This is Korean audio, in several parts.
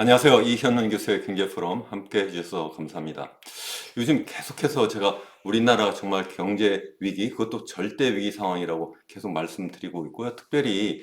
안녕하세요. 이현은 교수의 경제 포럼 함께 해주셔서 감사합니다. 요즘 계속해서 제가 우리나라 정말 경제 위기, 그것도 절대 위기 상황이라고 계속 말씀드리고 있고요. 특별히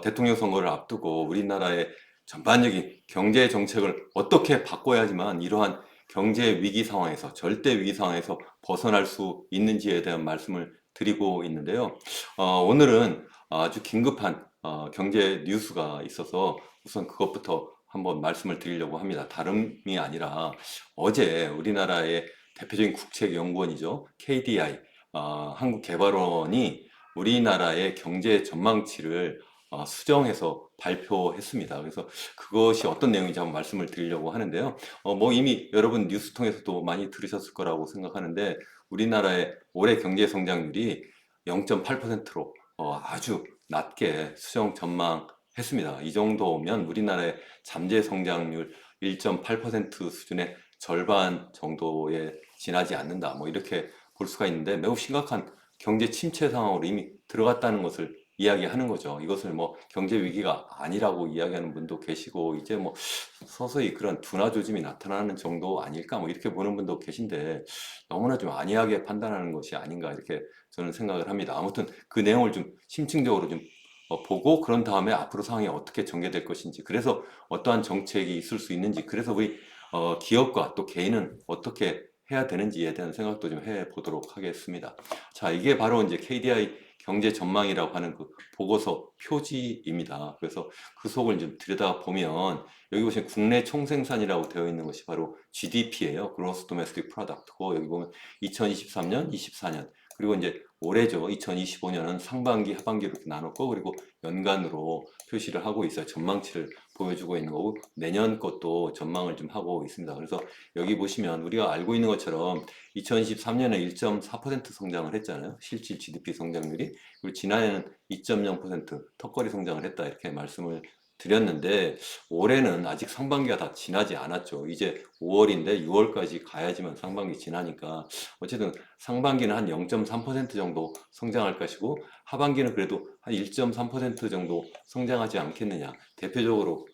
대통령 선거를 앞두고 우리나라의 전반적인 경제 정책을 어떻게 바꿔야 하지만 이러한 경제 위기 상황에서, 절대 위기 상황에서 벗어날 수 있는지에 대한 말씀을 드리고 있는데요. 오늘은 아주 긴급한 경제 뉴스가 있어서 우선 그것부터 한번 말씀을 드리려고 합니다. 다름이 아니라 어제 우리나라의 대표적인 국책연구원이죠. KDI, 한국개발원이 우리나라의 경제 전망치를 수정해서 발표했습니다. 그래서 그것이 어떤 내용인지 한번 말씀을 드리려고 하는데요. 뭐 이미 여러분 뉴스 통해서도 많이 들으셨을 거라고 생각하는데 우리나라의 올해 경제 성장률이 0.8%로 아주 낮게 수정 전망했습니다. 이 정도면 우리나라의 잠재 성장률 1.8% 수준의 절반 정도에 지나지 않는다. 뭐 이렇게 볼 수가 있는데 매우 심각한 경제 침체 상황으로 이미 들어갔다는 것을 이야기하는 거죠. 이것을 뭐 경제 위기가 아니라고 이야기하는 분도 계시고 이제 뭐 서서히 그런 둔화 조짐이 나타나는 정도 아닐까 뭐 이렇게 보는 분도 계신데 너무나 좀 안이하게 판단하는 것이 아닌가 이렇게 저는 생각을 합니다. 아무튼 그 내용을 좀 심층적으로 좀 보고 그런 다음에 앞으로 상황이 어떻게 전개될 것인지 그래서 어떠한 정책이 있을 수 있는지 그래서 우리 기업과 또 개인은 어떻게 해야 되는지에 대한 생각도 좀 해보도록 하겠습니다. 자, 이게 바로 이제 KDI 경제 전망이라고 하는 그 보고서 표지입니다. 그래서 그 속을 좀 들여다보면 여기 보시면 국내 총생산이라고 되어 있는 것이 바로 GDP예요. Gross Domestic Product고 여기 보면 2023년, 24년 그리고 이제 올해죠. 2025년은 상반기, 하반기로 이렇게 나눴고 그리고 연간으로 표시를 하고 있어요. 전망치를 보여주고 있는 거고 내년 것도 전망을 좀 하고 있습니다. 그래서 여기 보시면 우리가 알고 있는 것처럼 2023년에 1.4% 성장을 했잖아요. 실질 GDP 성장률이. 그리고 지난해는 2.0% 턱걸이 성장을 했다. 이렇게 말씀을 드렸는데 올해는 아직 상반기가 다 지나지 않았죠. 이제 5월인데 6월까지 가야지만 상반기 지나니까 어쨌든 상반기는 한 0.3% 정도 성장할 것이고 하반기는 그래도 한 1.3% 정도 성장하지 않겠느냐. 대표적으로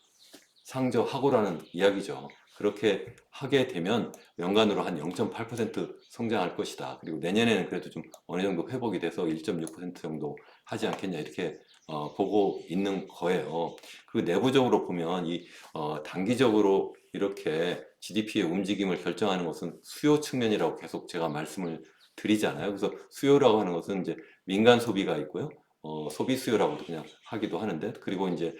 상저하고라는 이야기죠. 그렇게 하게 되면 연간으로 한 0.8% 성장할 것이다. 그리고 내년에는 그래도 좀 어느 정도 회복이 돼서 1.6% 정도 하지 않겠냐 이렇게 보고 있는 거예요. 그 내부적으로 보면 이 단기적으로 이렇게 GDP의 움직임을 결정하는 것은 수요 측면이라고 계속 제가 말씀을 드리잖아요. 그래서 수요라고 하는 것은 이제 민간 소비가 있고요. 소비 수요라고도 그냥 하기도 하는데 그리고 이제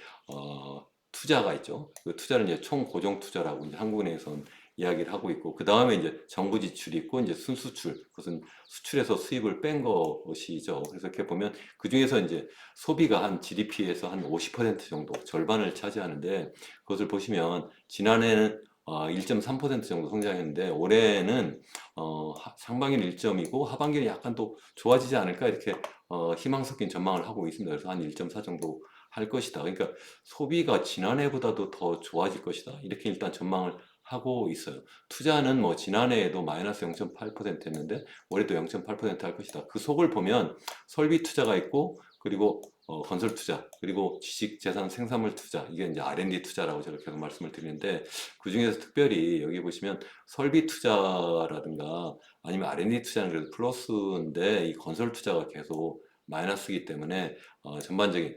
투자가 있죠. 그 투자는 이제 총고정 투자라고 이제 한국은행에서는 이야기를 하고 있고, 그 다음에 이제 정부 지출이 있고, 이제 순수출, 그것은 수출에서 수입을 뺀 것이죠. 그래서 이렇게 보면 그 중에서 이제 소비가 한 GDP에서 한 50% 정도, 절반을 차지하는데, 그것을 보시면 지난해는 1.3% 정도 성장했는데 올해는 상반기는 1점이고 하반기는 약간 또 좋아지지 않을까 이렇게 희망 섞인 전망을 하고 있습니다. 그래서 한 1.4 정도 할 것이다. 그러니까 소비가 지난해보다도 더 좋아질 것이다. 이렇게 일단 전망을 하고 있어요. 투자는 뭐 지난해에도 마이너스 0.8%였는데 올해도 0.8%할 것이다. 그 속을 보면 설비 투자가 있고 그리고 건설 투자 그리고 지식 재산 생산물 투자 이게 이제 R&D 투자라고 제가 계속 말씀을 드리는데 그 중에서 특별히 여기 보시면 설비 투자라든가 아니면 R&D 투자는 그래도 플러스인데 이 건설 투자가 계속 마이너스이기 때문에 전반적인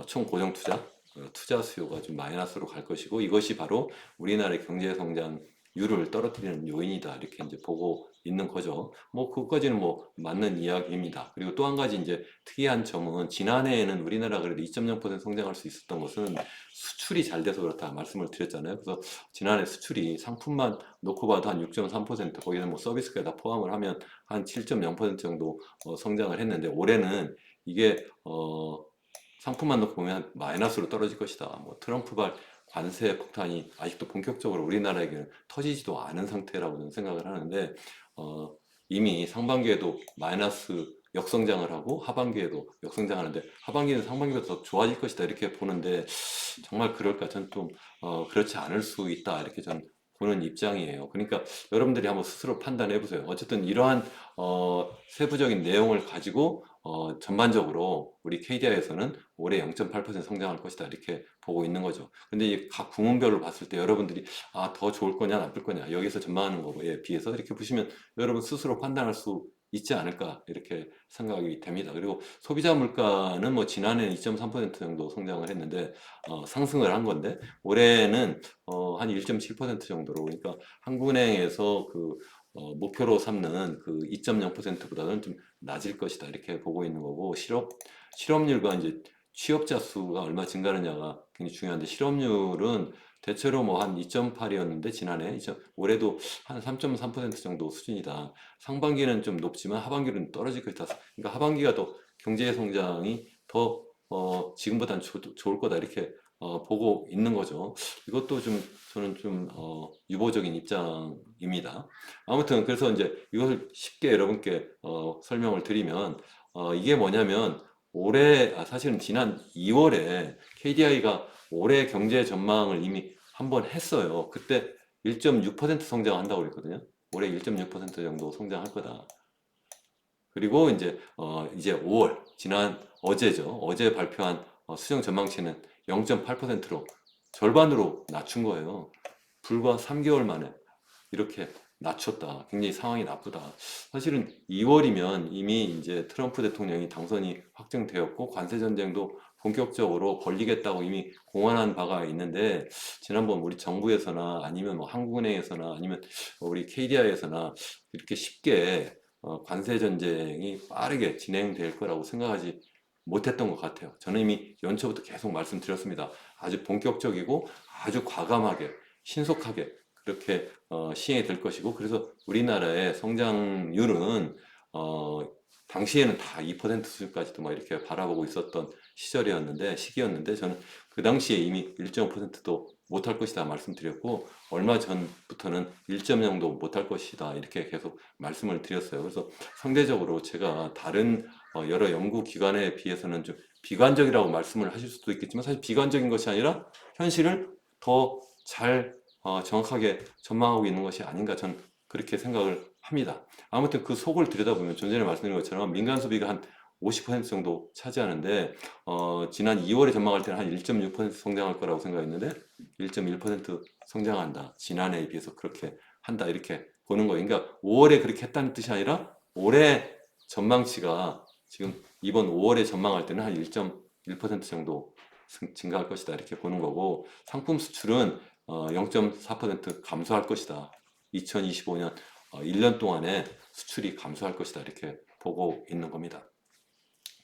총 고정 투자, 투자 수요가 좀 마이너스로 갈 것이고 이것이 바로 우리나라의 경제 성장률을 떨어뜨리는 요인이다 이렇게 이제 보고 있는 거죠. 뭐 그것까지는 뭐 맞는 이야기입니다. 그리고 또 한 가지 이제 특이한 점은 지난해에는 우리나라 그래도 2.0% 성장할 수 있었던 것은 수출이 잘 돼서 그렇다 말씀을 드렸잖아요. 그래서 지난해 수출이 상품만 놓고 봐도 한 6.3% 거기는 뭐 서비스까지 다 포함을 하면 한 7.0% 정도 성장을 했는데 올해는 이게 상품만 놓고 보면 마이너스로 떨어질 것이다. 뭐 트럼프발 관세 폭탄이 아직도 본격적으로 우리나라에게는 터지지도 않은 상태라고 저는 생각을 하는데 어, 이미 상반기에도 마이너스 역성장을 하고 하반기에도 역성장하는데 하반기는 상반기보다 더 좋아질 것이다 이렇게 보는데 정말 그럴까? 저는 좀 그렇지 않을 수 있다 이렇게 저는 보는 입장이에요. 그러니까 여러분들이 한번 스스로 판단해 보세요. 어쨌든 이러한 세부적인 내용을 가지고 전반적으로 우리 KDI에서는 올해 0.8% 성장할 것이다 이렇게 보고 있는 거죠. 근데 이 각 부문별로 봤을 때 여러분들이 더 좋을 거냐 나쁠 거냐 여기서 전망하는 거에 비해서 이렇게 보시면 여러분 스스로 판단할 수 있지 않을까 이렇게 생각이 됩니다. 그리고 소비자 물가는 뭐 지난해 2.3% 정도 성장을 했는데 상승을 한 건데 올해는 한 1.7% 정도로, 그러니까 한국은행에서 목표로 삼는 그 2.0%보다는 좀 낮을 것이다 이렇게 보고 있는 거고, 실업률과 이제 취업자 수가 얼마 증가하느냐가 굉장히 중요한데, 실업률은 대체로 뭐 한 2.8이었는데 지난해 올해도 한 3.3% 정도 수준이다. 상반기는 좀 높지만 하반기는 떨어질 것이다. 그러니까 하반기가 더 경제 성장이 더 지금보다는 좋을 거다 이렇게 보고 있는 거죠. 이것도 좀 저는 좀 유보적인 입장입니다. 아무튼 그래서 이제 이것을 쉽게 여러분께 설명을 드리면 이게 뭐냐면 올해 사실은 지난 2월에 KDI가 올해 경제 전망을 이미 한번 했어요. 그때 1.6% 성장한다고 그랬거든요. 올해 1.6% 정도 성장할 거다. 그리고 이제 5월 어제죠. 어제 발표한 수정 전망치는 0.8%로 절반으로 낮춘 거예요. 불과 3개월 만에 이렇게 낮췄다. 굉장히 상황이 나쁘다. 사실은 2월이면 이미 이제 트럼프 대통령이 당선이 확정되었고 관세 전쟁도 본격적으로 벌리겠다고 이미 공언한 바가 있는데, 지난번 우리 정부에서나 아니면 뭐 한국은행에서나 아니면 우리 KDI에서나 이렇게 쉽게 관세 전쟁이 빠르게 진행될 거라고 생각하지 못했던 것 같아요. 저는 이미 연초부터 계속 말씀드렸습니다. 아주 본격적이고 아주 과감하게 신속하게 그렇게 시행이 될 것이고, 그래서 우리나라의 성장률은 당시에는 다 2% 수준까지도 막 이렇게 바라보고 있었던 시기였는데 저는 그 당시에 이미 1.5%도 못할 것이다 말씀드렸고, 얼마 전부터는 1.0도 못할 것이다 이렇게 계속 말씀을 드렸어요. 그래서 상대적으로 제가 다른 여러 연구기관에 비해서는 좀 비관적이라고 말씀을 하실 수도 있겠지만, 사실 비관적인 것이 아니라 현실을 더 잘 정확하게 전망하고 있는 것이 아닌가, 전 그렇게 생각을 합니다. 아무튼 그 속을 들여다보면 좀 전에 말씀드린 것처럼 민간 소비가 한 50% 정도 차지하는데 지난 2월에 전망할 때는 한 1.6% 성장할 거라고 생각했는데 1.1% 성장한다. 지난해에 비해서 그렇게 한다 이렇게 보는 거예요. 그러니까 5월에 그렇게 했다는 뜻이 아니라 올해 전망치가 지금 이번 5월에 전망할 때는 한 1.1% 정도 증가할 것이다 이렇게 보는 거고, 상품 수출은 0.4% 감소할 것이다. 2025년 1년 동안에 수출이 감소할 것이다 이렇게 보고 있는 겁니다.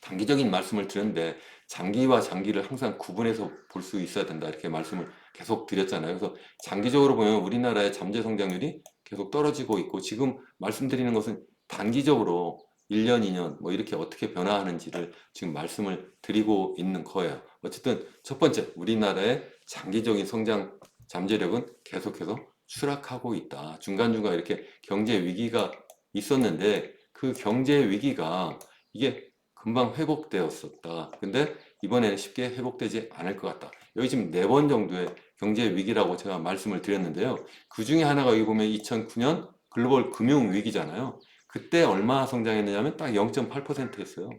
단기적인 말씀을 드렸는데 장기와 장기를 항상 구분해서 볼 수 있어야 된다 이렇게 말씀을 계속 드렸잖아요. 그래서 장기적으로 보면 우리나라의 잠재 성장률이 계속 떨어지고 있고, 지금 말씀드리는 것은 단기적으로 1년, 2년 뭐 이렇게 어떻게 변화하는지를 지금 말씀을 드리고 있는 거예요. 어쨌든 첫 번째, 우리나라의 장기적인 성장 잠재력은 계속해서 추락하고 있다. 중간중간 이렇게 경제 위기가 있었는데 그 경제 위기가 이게 금방 회복되었었다. 근데 이번에는 쉽게 회복되지 않을 것 같다. 여기 지금 4번 정도의 경제 위기라고 제가 말씀을 드렸는데요. 그 중에 하나가 여기 보면 2009년 글로벌 금융 위기잖아요. 그때 얼마 성장했느냐면 딱 0.8%였어요.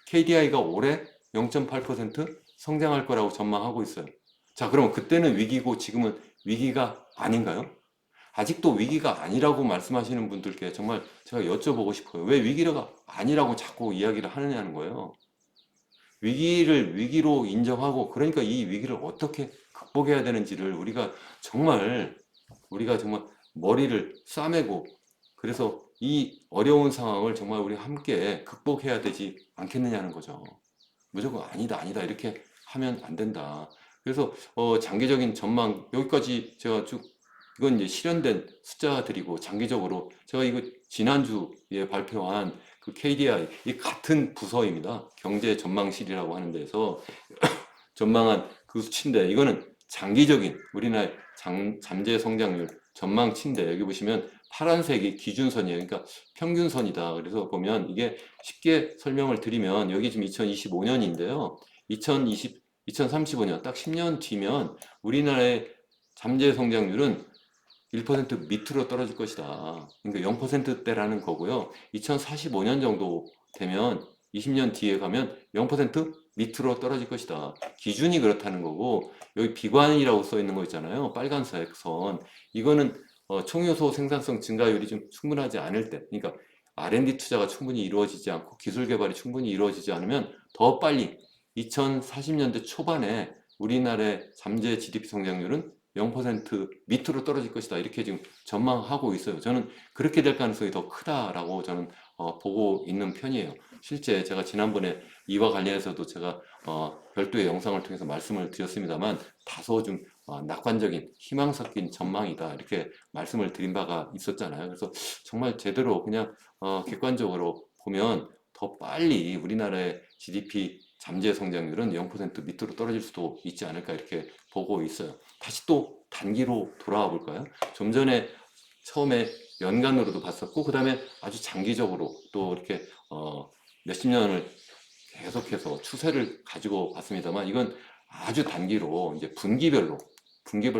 KDI가 올해 0.8% 성장할 거라고 전망하고 있어요. 자, 그럼 그때는 위기고 지금은 위기가 아닌가요? 아직도 위기가 아니라고 말씀하시는 분들께 정말 제가 여쭤보고 싶어요. 왜 위기가 아니라고 자꾸 이야기를 하느냐는 거예요. 위기를 위기로 인정하고, 그러니까 이 위기를 어떻게 극복해야 되는지를 우리가 정말 머리를 싸매고, 그래서 이 어려운 상황을 정말 우리 함께 극복해야 되지 않겠느냐는 거죠. 무조건 아니다, 아니다 이렇게 하면 안 된다. 그래서 장기적인 전망 여기까지 제가 쭉, 이건 이제 실현된 숫자들이고, 장기적으로 제가 이거 지난주에 발표한 그 KDI 이 같은 부서입니다. 경제 전망실이라고 하는 데서 전망한 그 수치인데, 이거는 장기적인 우리나라의 잠재 성장률 전망치인데, 여기 보시면 파란색이 기준선이에요. 그러니까 평균선이다. 그래서 보면 이게 쉽게 설명을 드리면 여기 지금 2025년인데요. 2035년 딱 10년 뒤면 우리나라의 잠재 성장률은 1% 밑으로 떨어질 것이다. 그러니까 0%대라는 거고요. 2045년 정도 되면 20년 뒤에 가면 0% 밑으로 떨어질 것이다. 기준이 그렇다는 거고, 여기 비관이라고 써 있는 거 있잖아요. 빨간색 선. 이거는 총요소 생산성 증가율이 좀 충분하지 않을 때, 그러니까 R&D 투자가 충분히 이루어지지 않고 기술 개발이 충분히 이루어지지 않으면 더 빨리 2040년대 초반에 우리나라의 잠재 GDP 성장률은 0% 밑으로 떨어질 것이다. 이렇게 지금 전망하고 있어요. 저는 그렇게 될 가능성이 더 크다라고 저는 보고 있는 편이에요. 실제 제가 지난번에 이와 관련해서도 제가 별도의 영상을 통해서 말씀을 드렸습니다만 다소 좀 낙관적인 희망 섞인 전망이다. 이렇게 말씀을 드린 바가 있었잖아요. 그래서 정말 제대로 그냥 객관적으로 보면 더 빨리 우리나라의 GDP 잠재 성장률은 0% 밑으로 떨어질 수도 있지 않을까 이렇게 보고 있어요. 다시 또 단기로 돌아와 볼까요? 좀 전에 처음에 연간으로도 봤었고, 그 다음에 아주 장기적으로 또 이렇게 몇십 년을 계속해서 추세를 가지고 봤습니다만, 이건 아주 단기로 이제 분기별로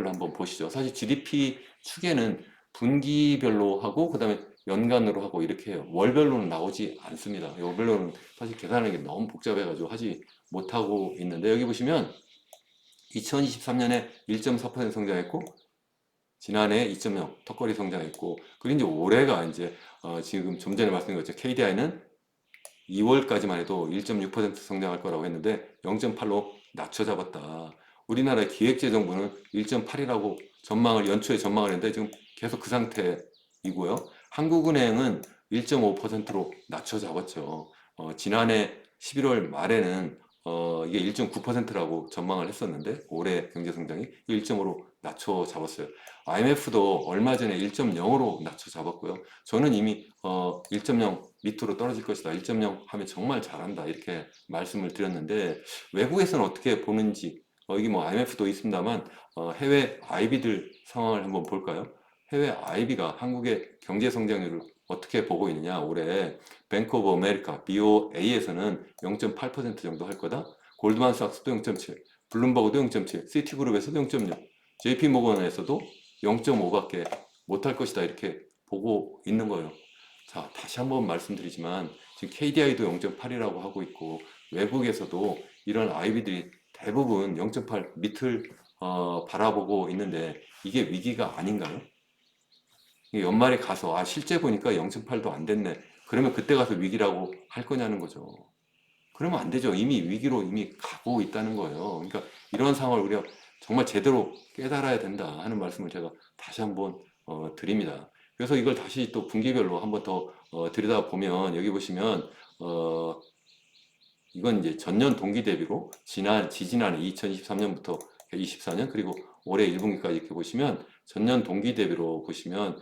한번 보시죠. 사실 GDP 추계는 분기별로 하고, 그 다음에 연간으로 하고 이렇게 해요. 월별로는 나오지 않습니다. 월별로는 사실 계산하는 게 너무 복잡해가지고 하지 못하고 있는데, 여기 보시면 2023년에 1.4% 성장했고, 지난해 2.0 턱걸이 성장했고, 그리고 이제 올해가 이제 지금 좀 전에 말씀드린 것처럼 KDI는 2월까지만 해도 1.6% 성장할 거라고 했는데 0.8로 낮춰 잡았다. 우리나라 기획재정부는 1.8이라고 연초에 전망을 했는데 지금 계속 그 상태이고요. 한국은행은 1.5%로 낮춰 잡았죠. 지난해 11월 말에는 이게 1.9%라고 전망을 했었는데 올해 경제 성장이 1.5로 낮춰 잡았어요. IMF도 얼마 전에 1.0으로 낮춰 잡았고요. 저는 이미 1.0 밑으로 떨어질 것이다. 1.0 하면 정말 잘한다. 이렇게 말씀을 드렸는데 외국에서는 어떻게 보는지 여기 뭐 IMF도 있습니다만 해외 IB들 상황을 한번 볼까요? 해외 IB가 한국의 경제 성장률을 어떻게 보고 있느냐? 올해 뱅크 오브 아메리카 BOA에서는 0.8% 정도 할 거다. 골드만삭스도 0.7, 블룸버그도 0.7, 시티그룹에서도 0.6, JP 모건에서도 0.5밖에 못할 것이다. 이렇게 보고 있는 거예요. 자, 다시 한번 말씀드리지만 지금 KDI도 0.8이라고 하고 있고 외국에서도 이런 IB들이 대부분 0.8 밑을 바라보고 있는데 이게 위기가 아닌가요? 연말에 가서 실제 보니까 0.8도 안 됐네. 그러면 그때 가서 위기라고 할 거냐는 거죠. 그러면 안 되죠. 이미 위기로 이미 가고 있다는 거예요. 그러니까 이런 상황을 우리가 정말 제대로 깨달아야 된다 하는 말씀을 제가 다시 한번 드립니다. 그래서 이걸 다시 또 분기별로 한번 더 들여다보면 여기 보시면 이건 이제 전년 동기 대비로 지지난해 2023년부터 24년 그리고 올해 1분기까지 이렇게 보시면 전년 동기 대비로 보시면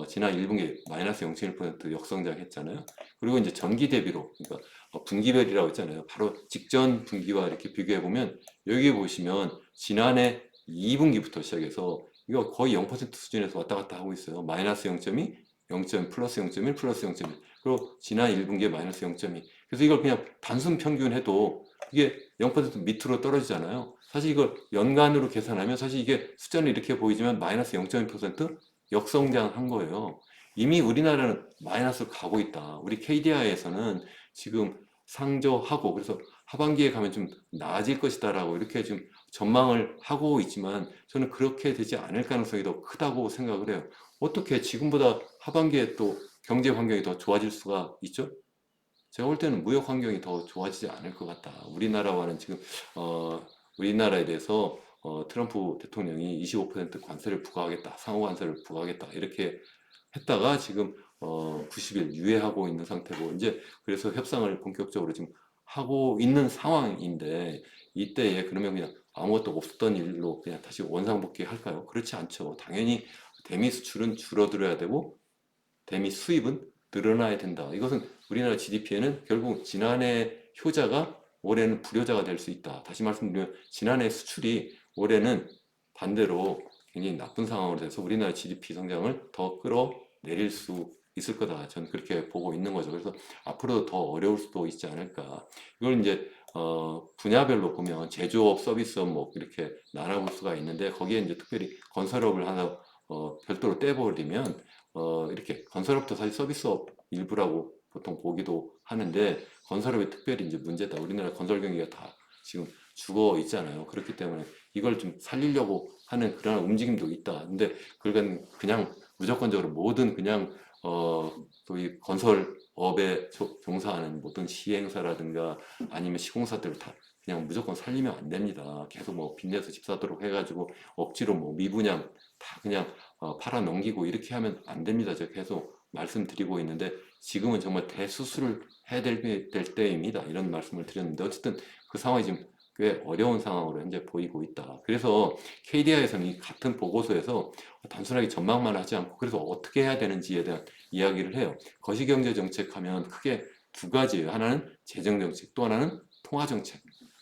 지난 1분기 마이너스 0.1% 역성장했잖아요. 그리고 이제 전기 대비로 그러니까 분기별이라고 했잖아요. 바로 직전 분기와 이렇게 비교해 보면 여기 보시면 지난해 2분기부터 시작해서 이거 거의 0% 수준에서 왔다 갔다 하고 있어요. 마이너스 0.2, 0. 플러스 0.1, 플러스 0.1. 그리고 지난 1분기에 마이너스 0.2. 그래서 이걸 그냥 단순 평균해도 이게 0% 밑으로 떨어지잖아요. 사실 이걸 연간으로 계산하면 사실 이게 숫자는 이렇게 보이지만 마이너스 0.2% 역성장한 거예요. 이미 우리나라는 마이너스로 가고 있다. 우리 KDI에서는 지금 상저하고 그래서 하반기에 가면 좀 나아질 것이다라고 이렇게 좀 전망을 하고 있지만 저는 그렇게 되지 않을 가능성이 더 크다고 생각을 해요. 어떻게 지금보다 하반기에 또 경제 환경이 더 좋아질 수가 있죠? 제가 볼 때는 무역 환경이 더 좋아지지 않을 것 같다. 우리나라와는 지금 우리나라에 대해서 트럼프 대통령이 25% 관세를 부과하겠다, 상호 관세를 부과하겠다 이렇게 했다가 지금 90일 유예하고 있는 상태고 이제 그래서 협상을 본격적으로 지금 하고 있는 상황인데 이때에 그러면 그냥 아무것도 없었던 일로 그냥 다시 원상복귀 할까요? 그렇지 않죠. 당연히 대미 수출은 줄어들어야 되고 대미 수입은 늘어나야 된다. 이것은 우리나라 GDP에는 결국 지난해 효자가 올해는 불효자가 될 수 있다. 다시 말씀드리면 지난해 수출이 올해는 반대로 굉장히 나쁜 상황으로 돼서 우리나라 GDP 성장을 더 끌어내릴 수 있을 거다. 저는 그렇게 보고 있는 거죠. 그래서 앞으로도 더 어려울 수도 있지 않을까. 이걸 이제 분야별로 보면 제조업, 서비스업 뭐 이렇게 나눠볼 수가 있는데 거기에 이제 특별히 건설업을 하나 별도로 떼버리면 이렇게 건설업도 사실 서비스업 일부라고 보통 보기도 하는데 건설업이 특별히 이제 문제다. 우리나라 건설 경기가 다 지금 죽어 있잖아요. 그렇기 때문에 이걸 좀 살리려고 하는 그런 움직임도 있다. 근데 그냥 무조건적으로 모든 그냥 소위 건설업에 종사하는 모든 시행사라든가 아니면 시공사들을 다 그냥 무조건 살리면 안 됩니다. 계속 뭐 빚내서 집 사도록 해가지고 억지로 뭐 미분양 다 그냥 팔아 넘기고 이렇게 하면 안 됩니다. 제가 계속 말씀드리고 있는데 지금은 정말 대수술을 해야 될 때입니다. 이런 말씀을 드렸는데 어쨌든 그 상황이 지금 꽤 어려운 상황으로 현재 보이고 있다. 그래서 KDI에서는 이 같은 보고서에서 단순하게 전망만 하지 않고 그래서 어떻게 해야 되는지에 대한 이야기를 해요. 거시경제 정책 하면 크게 두 가지예요. 하나는 재정 정책, 또 하나는 통화 정책.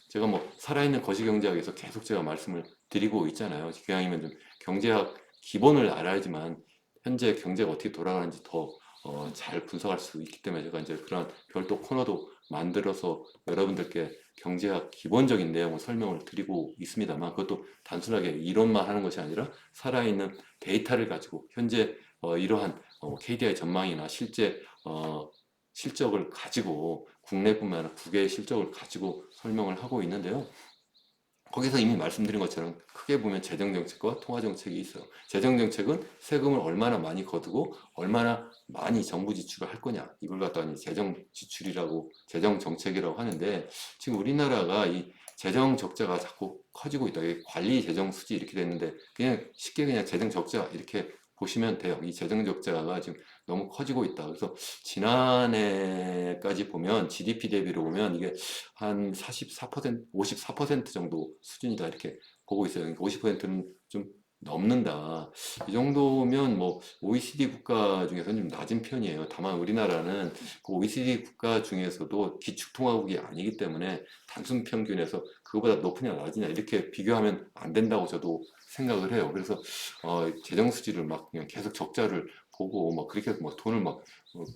제가 뭐 살아있는 거시경제학에서 계속 제가 말씀을 드리고 있잖아요. 기왕이면 좀 경제학 기본을 알아야지만 현재 경제가 어떻게 돌아가는지 더 잘 분석할 수 있기 때문에 제가 이제 그런 별도 코너도 만들어서 여러분들께 경제학 기본적인 내용을 설명을 드리고 있습니다만 그것도 단순하게 이론만 하는 것이 아니라 살아있는 데이터를 가지고 현재 이러한 KDI 전망이나 실제 실적을 가지고 국내뿐만 아니라 국외의 실적을 가지고 설명을 하고 있는데요. 거기서 이미 말씀드린 것처럼 크게 보면 재정정책과 통화정책이 있어요. 재정정책은 세금을 얼마나 많이 거두고 얼마나 많이 정부 지출을 할 거냐 이걸 갖다가 재정 지출이라고 재정정책이라고 하는데 지금 우리나라가 이 재정 적자가 자꾸 커지고 있다. 관리 재정 수지 이렇게 됐는데 그냥 쉽게 그냥 재정 적자 이렇게 보시면 돼요. 이 재정 적자가 지금 너무 커지고 있다. 그래서 지난해까지 보면 GDP 대비로 보면 이게 한 44%, 54% 정도 수준이다 이렇게 보고 있어요. 그러니까 50%는 좀 넘는다. 이 정도면 뭐 OECD 국가 중에서는 좀 낮은 편이에요. 다만 우리나라는 그 OECD 국가 중에서도 기축통화국이 아니기 때문에 단순 평균에서 그거보다 높으냐 낮으냐 이렇게 비교하면 안 된다고 저도 생각을 해요. 그래서 재정 수지를 막 그냥 계속 적자를 보고 막 그렇게 뭐 돈을 막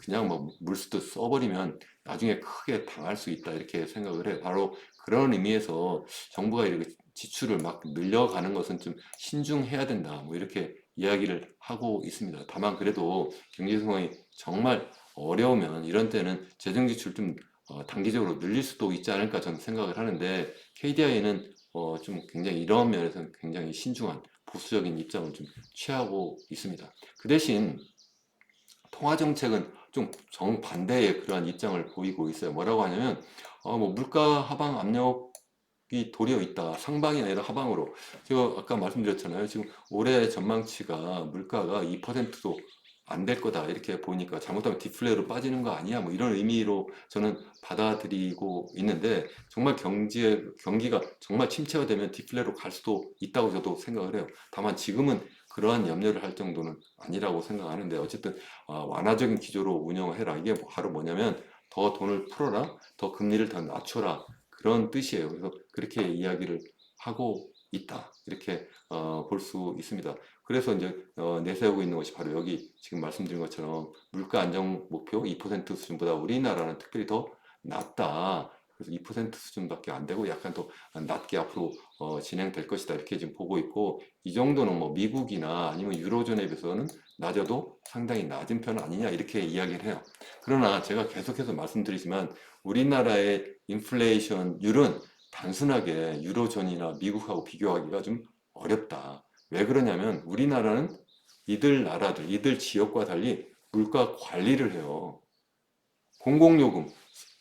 그냥 막 물쓰듯 써버리면 나중에 크게 당할 수 있다 이렇게 생각을 해요. 바로 그런 의미에서 정부가 이렇게 지출을 막 늘려가는 것은 좀 신중해야 된다. 뭐 이렇게 이야기를 하고 있습니다. 다만 그래도 경제 상황이 정말 어려우면 이런 때는 재정 지출 좀 단기적으로 늘릴 수도 있지 않을까 저는 생각을 하는데 KDI는 좀 굉장히 이런 면에서는 굉장히 신중한 보수적인 입장을 좀 취하고 있습니다. 그 대신 통화 정책은 좀 정반대의 그러한 입장을 보이고 있어요. 뭐라고 하냐면 뭐 물가 하방 압력이 도리어 있다. 상방이 아니라 하방으로. 제가 아까 말씀드렸잖아요. 지금 올해 전망치가 물가가 2%도 안 될 거다. 이렇게 보니까 잘못하면 디플레로 빠지는 거 아니야? 뭐 이런 의미로 저는 받아들이고 있는데 정말 경기가 정말 침체가 되면 디플레로 갈 수도 있다고 저도 생각을 해요. 다만 지금은 그러한 염려를 할 정도는 아니라고 생각하는데 어쨌든 완화적인 기조로 운영을 해라. 이게 바로 뭐냐면 더 돈을 풀어라, 더 금리를 더 낮춰라 그런 뜻이에요. 그래서 그렇게 이야기를 하고 있다. 이렇게 볼 수 있습니다. 그래서 이제 내세우고 있는 것이 바로 여기 지금 말씀드린 것처럼 물가 안정 목표 2% 수준보다 우리나라는 특별히 더 낮다. 그래서 2% 수준밖에 안 되고 약간 더 낮게 앞으로 진행될 것이다. 이렇게 지금 보고 있고 이 정도는 뭐 미국이나 아니면 유로존에 비해서는 낮아도 상당히 낮은 편 아니냐 이렇게 이야기를 해요. 그러나 제가 계속해서 말씀드리지만 우리나라의 인플레이션율은 단순하게 유로존이나 미국하고 비교하기가 좀 어렵다. 왜 그러냐면 우리나라는 이들 지역과 달리 물가 관리를 해요. 공공요금,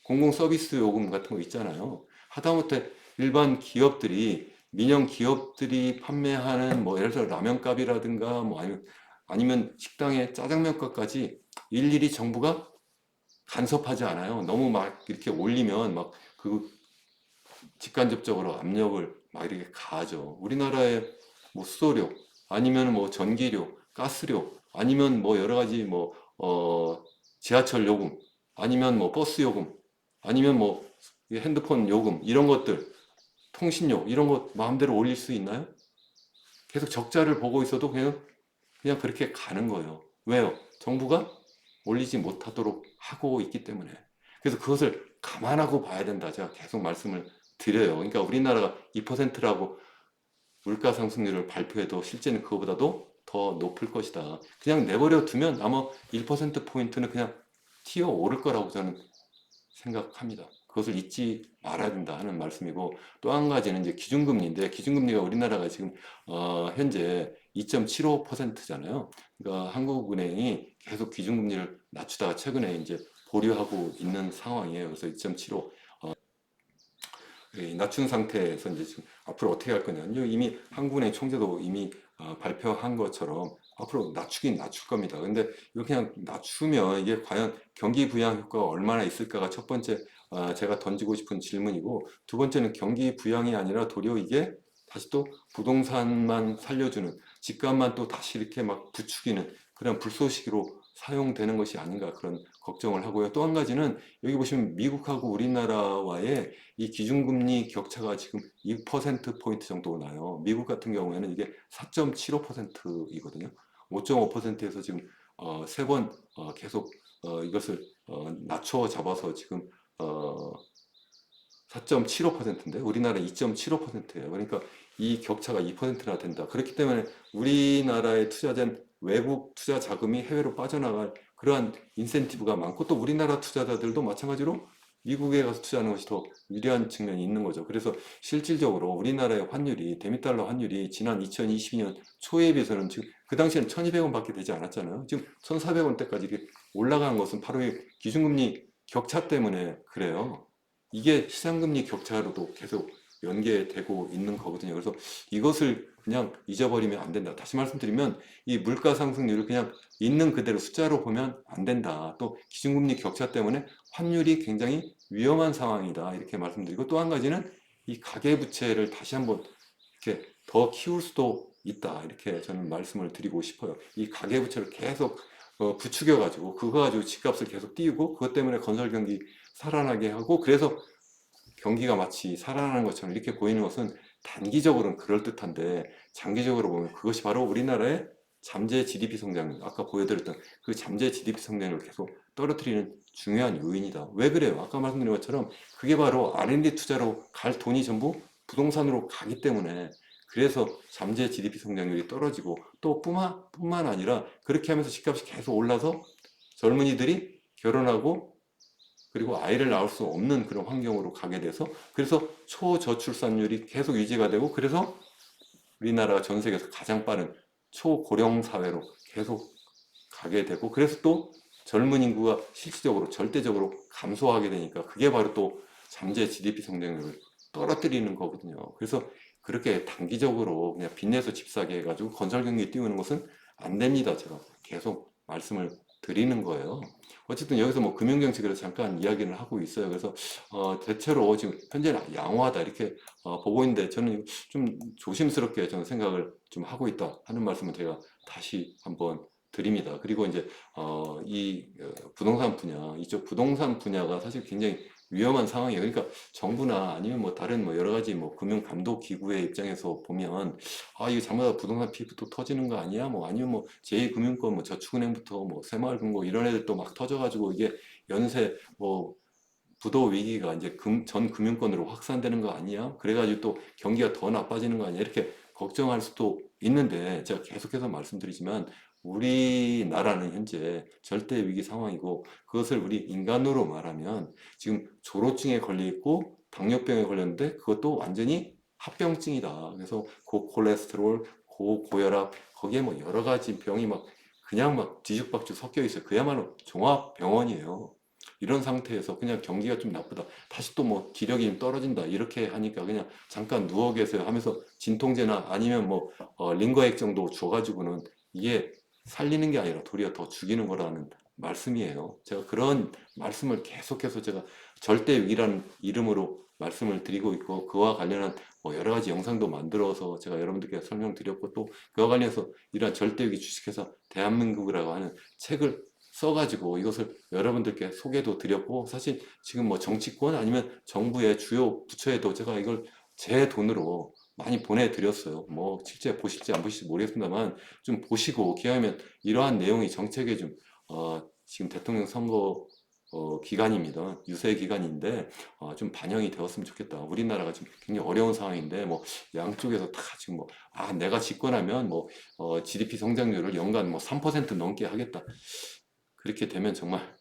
공공서비스 요금 같은 거 있잖아요. 하다못해 일반 기업들이 민영 기업들이 판매하는 뭐 예를 들어 라면값이라든가 뭐 아니면 식당의 짜장면값까지 일일이 정부가 간섭하지 않아요. 너무 막 이렇게 올리면 막 그 직간접적으로 압력을 막 이렇게 가하죠. 우리나라의 뭐 수도료 아니면 뭐 전기료, 가스료 아니면 뭐 여러 가지 뭐 지하철 요금 아니면 뭐 버스 요금 아니면 뭐 핸드폰 요금 이런 것들 통신료 이런 거 마음대로 올릴 수 있나요? 계속 적자를 보고 있어도 그냥 그렇게 가는 거예요. 왜요? 정부가 올리지 못하도록 하고 있기 때문에. 그래서 그것을 감안하고 봐야 된다. 제가 계속 말씀을 드려요. 그러니까 우리나라가 2%라고 물가 상승률을 발표해도 실제는 그거보다도 더 높을 것이다. 그냥 내버려 두면 아마 1%포인트는 그냥 튀어오를 거라고 저는 생각합니다. 그것을 잊지 말아야 된다 하는 말씀이고, 또 한 가지는 이제 기준금리인데, 기준금리가 우리나라가 지금 현재 2.75%잖아요. 그러니까 한국은행이 계속 기준금리를 낮추다가 최근에 이제 보류하고 있는 상황이에요. 그래서 2.75 낮춘 상태에서 이제 지금 앞으로 어떻게 할 거냐. 이미 한국은행 총재도 이미 발표한 것처럼 앞으로 낮추긴 낮출 겁니다. 근데 이거 그냥 낮추면 이게 과연 경기 부양 효과가 얼마나 있을까가 첫 번째 제가 던지고 싶은 질문이고, 두 번째는 경기 부양이 아니라 도리어 이게 다시 또 부동산만 살려주는, 집값만 또 다시 이렇게 막 부추기는 그런 불쏘시개로 사용되는 것이 아닌가, 그런 걱정을 하고요. 또 한 가지는 여기 보시면 미국하고 우리나라와의 이 기준금리 격차가 지금 2%포인트 정도 나요. 미국 같은 경우에는 이게 4.75%이거든요. 5.5%에서 지금 세 번 계속 이것을 낮춰 잡아서 지금 4.75%인데 우리나라 2.75%예요. 그러니까 이 격차가 2%나 된다. 그렇기 때문에 우리나라에 투자된 외국 투자 자금이 해외로 빠져나갈 그러한 인센티브가 많고, 또 우리나라 투자자들도 마찬가지로 미국에 가서 투자하는 것이 더 유리한 측면이 있는 거죠. 그래서 실질적으로 우리나라의 환율이, 대미달러 환율이 지난 2022년 초에 비해서는 지금 그 당시에는 1,200원밖에 되지 않았잖아요. 지금 1,400원대까지 이렇게 올라간 것은 바로 이 기준금리 격차 때문에 그래요. 이게 시장금리 격차로도 계속 연계되고 있는 거거든요. 그래서 이것을 그냥 잊어버리면 안 된다. 다시 말씀드리면 이 물가 상승률을 그냥 있는 그대로 숫자로 보면 안 된다. 또 기준금리 격차 때문에 환율이 굉장히 위험한 상황이다. 이렇게 말씀드리고, 또 한 가지는 이 가계부채를 다시 한번 이렇게 더 키울 수도 있다. 이렇게 저는 말씀을 드리고 싶어요. 이 가계부채를 계속 부추겨가지고 그거 가지고 집값을 계속 띄우고, 그것 때문에 건설 경기 살아나게 하고, 그래서 경기가 마치 살아나는 것처럼 이렇게 보이는 것은 단기적으로는 그럴듯한데, 장기적으로 보면 그것이 바로 우리나라의 잠재 GDP 성장, 아까 보여드렸던 그 잠재 GDP 성장을 계속 떨어뜨리는 중요한 요인이다. 왜 그래요? 아까 말씀드린 것처럼 그게 바로 R&D 투자로 갈 돈이 전부 부동산으로 가기 때문에, 그래서 잠재 GDP 성장률이 떨어지고, 또 뿐만 아니라 그렇게 하면서 집값이 계속 올라서 젊은이들이 결혼하고 그리고 아이를 낳을 수 없는 그런 환경으로 가게 돼서, 그래서 초저출산율이 계속 유지가 되고, 그래서 우리나라가 전 세계에서 가장 빠른 초고령 사회로 계속 가게 되고, 그래서 또 젊은 인구가 실질적으로 절대적으로 감소하게 되니까 그게 바로 또 잠재 GDP 성장률을 떨어뜨리는 거거든요. 그래서 그렇게 단기적으로 그냥 빚내서 집 사게 해가지고 건설 경기에 띄우는 것은 안 됩니다. 제가 계속 말씀을 드리는 거예요. 어쨌든 여기서 뭐 금융정책을 잠깐 이야기를 하고 있어요. 그래서 대체로 지금 현재는 양호하다 이렇게 보고 있는데, 저는 좀 조심스럽게 저는 생각을 좀 하고 있다 하는 말씀을 제가 다시 한번 드립니다. 그리고 이제 이 부동산 분야, 이쪽 부동산 분야가 사실 굉장히 위험한 상황이에요. 그러니까 정부나 아니면 뭐 다른 뭐 여러 가지 뭐 금융 감독 기구의 입장에서 보면, 이거 잘못하다 부동산 피부도 터지는 거 아니야? 뭐 아니면 뭐 제2금융권 뭐 저축은행부터 뭐 새마을금고 이런 애들 또 막 터져가지고 이게 연쇄 뭐 부도 위기가 이제 전 금융권으로 확산되는 거 아니야? 그래가지고 또 경기가 더 나빠지는 거 아니야? 이렇게 걱정할 수도 있는데, 제가 계속해서 말씀드리지만 우리나라는 현재 절대 위기 상황이고, 그것을 우리 인간으로 말하면 지금 조로증에 걸려 있고 당뇨병에 걸렸는데 그것도 완전히 합병증이다. 그래서 고콜레스테롤, 고혈압, 거기에 뭐 여러 가지 병이 막 그냥 막 뒤죽박죽 섞여 있어요. 그야말로 종합병원이에요. 이런 상태에서 그냥 경기가 좀 나쁘다, 다시 또 뭐 기력이 좀 떨어진다 이렇게 하니까 그냥 잠깐 누워 계세요 하면서 진통제나 아니면 뭐 링거액 정도 줘가지고는 이게 살리는 게 아니라 도리어 더 죽이는 거라는 말씀이에요. 제가 그런 말씀을 계속해서 제가 절대 위기라는 이름으로 말씀을 드리고 있고, 그와 관련한 뭐 여러 가지 영상도 만들어서 제가 여러분들께 설명드렸고, 또 그와 관련해서 이러한 절대 위기 주식회사 대한민국이라고 하는 책을 써가지고 이것을 여러분들께 소개도 드렸고, 사실 지금 뭐 정치권 아니면 정부의 주요 부처에도 제가 이걸 제 돈으로 많이 보내드렸어요. 뭐 실제 보실지 안 보실지 모르겠습니다만 좀 보시고, 기회하면 이러한 내용이 정책에 좀 지금 대통령 선거 기간입니다. 유세 기간인데 좀 반영이 되었으면 좋겠다. 우리나라가 지금 굉장히 어려운 상황인데 뭐 양쪽에서 다 지금 뭐 내가 집권하면 뭐 GDP 성장률을 연간 뭐 3% 넘게 하겠다. 그렇게 되면 정말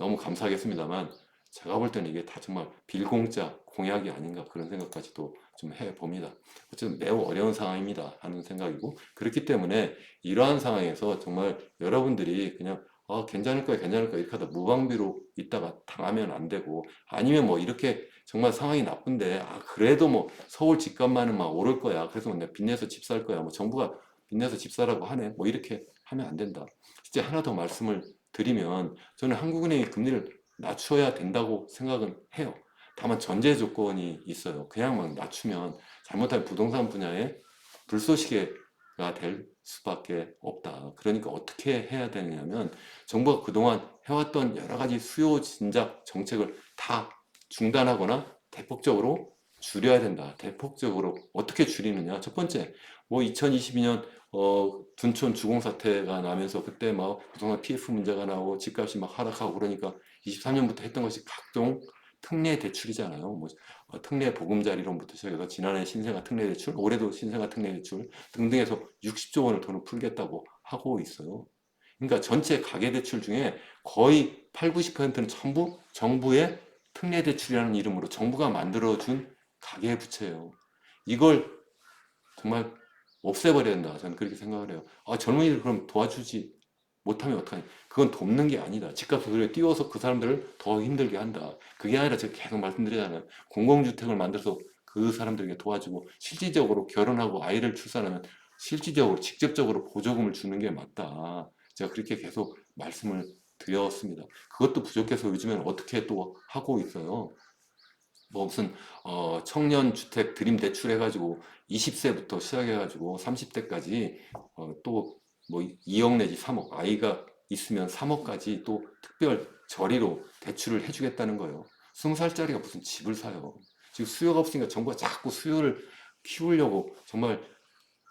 너무 감사하겠습니다만 제가 볼 때는 이게 다 정말 빌공짜 공약이 아닌가 그런 생각까지도 좀 해봅니다. 어쨌든 매우 어려운 상황입니다 하는 생각이고 그렇기 때문에 이러한 상황에서 정말 여러분들이 그냥 괜찮을 거야 괜찮을 거야 이렇게 하다 무방비로 있다가 당하면 안 되고 아니면 뭐 이렇게 정말 상황이 나쁜데 그래도 뭐 서울 집값만은 막 오를 거야 그래서 내가 빚내서 집 살 거야 뭐 정부가 빚내서 집 사라고 하네 뭐 이렇게 하면 안 된다. 진짜 하나 더 말씀을 드리면 저는 한국은행이 금리를 낮춰야 된다고 생각은 해요. 다만 전제 조건이 있어요. 그냥 막 낮추면 잘못하면 부동산 분야에 불쏘시개가 될 수밖에 없다. 그러니까 어떻게 해야 되냐면 정부가 그동안 해왔던 여러 가지 수요 진작 정책을 다 중단하거나 대폭적으로 줄여야 된다. 대폭적으로 어떻게 줄이느냐? 첫 번째, 뭐 2022년 둔촌 주공 사태가 나면서 그때 막 부동산 PF 문제가 나오고 집값이 막 하락하고 그러니까 23년부터 했던 것이 각종 특례 대출이잖아요. 뭐 특례 보금자리론부터 시작해서 지난해 신생아 특례 대출, 올해도 신생아 특례 대출 등등해서 60조 원을 돈을 풀겠다고 하고 있어요. 그러니까 전체 가계 대출 중에 거의 8, 90%는 전부 정부의 특례 대출이라는 이름으로 정부가 만들어준 가계 부채예요. 이걸 정말 없애버려야 된다. 저는 그렇게 생각을 해요. 젊은이들 그럼 도와주지 못하면 어떡하니? 그건 돕는 게 아니다. 집값 소리에 띄워서 그 사람들을 더 힘들게 한다. 그게 아니라 제가 계속 말씀드리잖아요. 공공주택을 만들어서 그 사람들에게 도와주고 실질적으로 결혼하고 아이를 출산하면 실질적으로 직접적으로 보조금을 주는 게 맞다. 제가 그렇게 계속 말씀을 드렸습니다. 그것도 부족해서 요즘에는 어떻게 또 하고 있어요. 뭐 무슨 청년 주택 드림 대출 해가지고 20세부터 시작해가지고 30대까지 또 뭐 2억 내지 3억 아이가 있으면 3억까지 또 특별 저리로 대출을 해주겠다는 거예요. 20살짜리가 무슨 집을 사요. 지금 수요가 없으니까 정부가 자꾸 수요를 키우려고 정말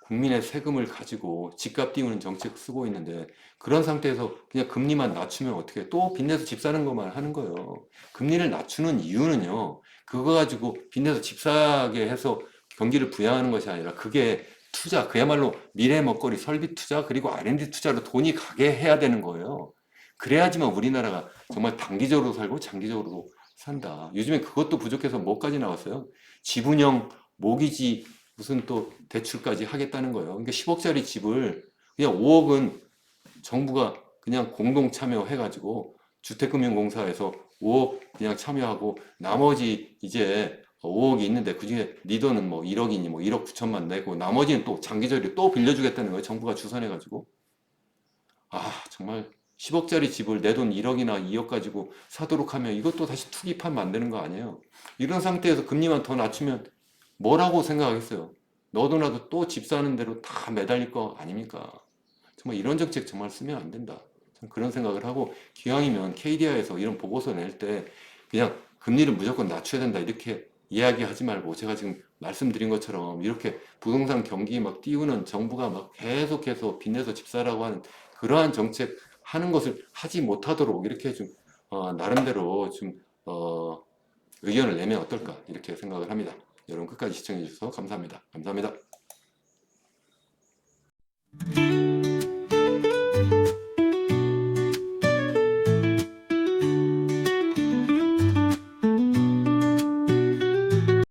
국민의 세금을 가지고 집값 띄우는 정책 쓰고 있는데 그런 상태에서 그냥 금리만 낮추면 어떻게 또 빚내서 집 사는 것만 하는 거예요. 금리를 낮추는 이유는요. 그거 가지고 빚내서 집 사게 해서 경기를 부양하는 것이 아니라 그게 투자, 그야말로 미래 먹거리 설비 투자 그리고 R&D 투자로 돈이 가게 해야 되는 거예요. 그래야지만 우리나라가 정말 단기적으로 살고 장기적으로 산다. 요즘에 그것도 부족해서 뭐까지 나왔어요? 지분형 모기지 무슨 또 대출까지 하겠다는 거예요. 그러니까 10억짜리 집을 그냥 5억은 정부가 그냥 공동 참여해가지고 주택금융공사에서 5억 그냥 참여하고 나머지 이제 5억이 있는데 그중에 네 돈은 뭐 1억이니 뭐 1억 9천만 내고 나머지는 또 장기적으로 또 빌려주겠다는 거예요. 정부가 주선해가지고. 정말 10억짜리 집을 내 돈 1억이나 2억 가지고 사도록 하면 이것도 다시 투기판 만드는 거 아니에요. 이런 상태에서 금리만 더 낮추면 뭐라고 생각하겠어요? 너도 나도 또 집 사는 대로 다 매달릴 거 아닙니까? 정말 이런 정책 정말 쓰면 안 된다. 그런 생각을 하고 기왕이면 KDI에서 이런 보고서 낼 때 그냥 금리를 무조건 낮춰야 된다 이렇게 이야기하지 말고 제가 지금 말씀드린 것처럼 이렇게 부동산 경기 막 띄우는 정부가 막 계속해서 빚내서 집 사라고 하는 그러한 정책 하는 것을 하지 못하도록 이렇게 좀 나름대로 좀 의견을 내면 어떨까 이렇게 생각을 합니다. 여러분 끝까지 시청해 주셔서 감사합니다. 감사합니다.